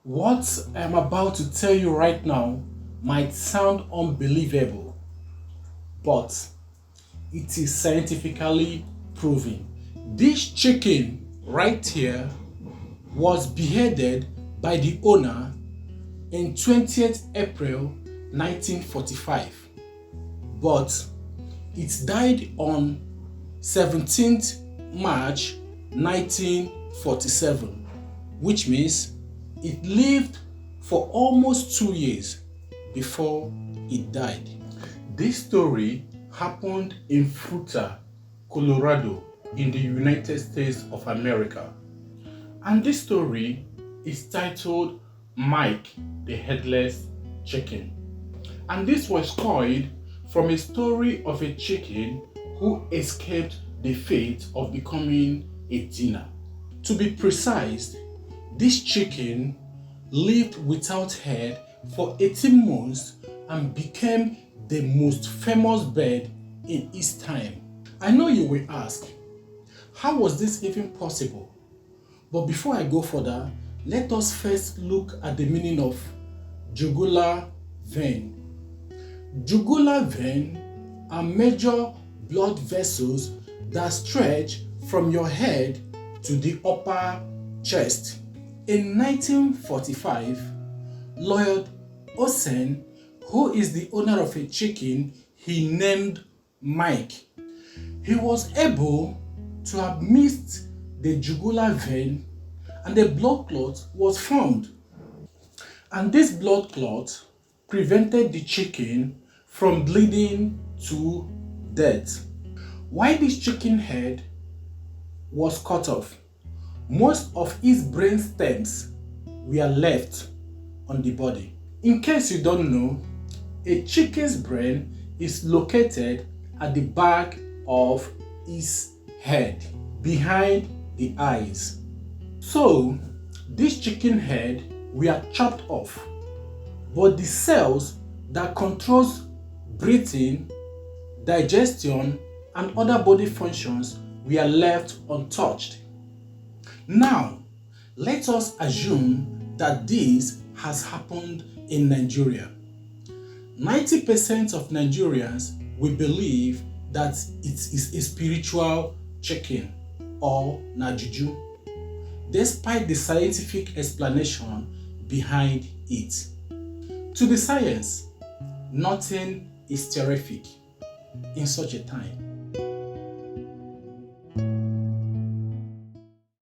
What I'm about to tell you right now might sound unbelievable, but it is scientifically proven. This chicken right here was beheaded by the owner in 20th April 1945, but it died on 17th March 1947, which means it lived for almost 2 years before it died. This story happened in Fruta, Colorado, in the United States of America. And this story is titled Mike the Headless Chicken. And this was coined from a story of a chicken who escaped the fate of becoming a dinner. To be precise, this chicken lived without head for 18 months and became the most famous bird in its time. I know you will ask, how was this even possible? But before I go further, let us first look at the meaning of jugular vein. Jugular vein are major blood vessels that stretch from your head to the upper chest. In 1945, Lloyd Olsen, who is the owner of a chicken he named Mike, he was able to have missed the jugular vein and a blood clot was formed. And this blood clot prevented the chicken from bleeding to death. While this chicken head was cut off, most of its brain stems were left on the body. In case you don't know, a chicken's brain is located at the back of its head, behind the eyes. So, this chicken head were chopped off, but the cells that controls breathing, digestion, and other body functions were left untouched. Now, let us assume that this has happened in Nigeria. 90% of Nigerians will believe that it is a spiritual chicken or najuju, despite the scientific explanation behind it. To the science, nothing is terrific in such a time.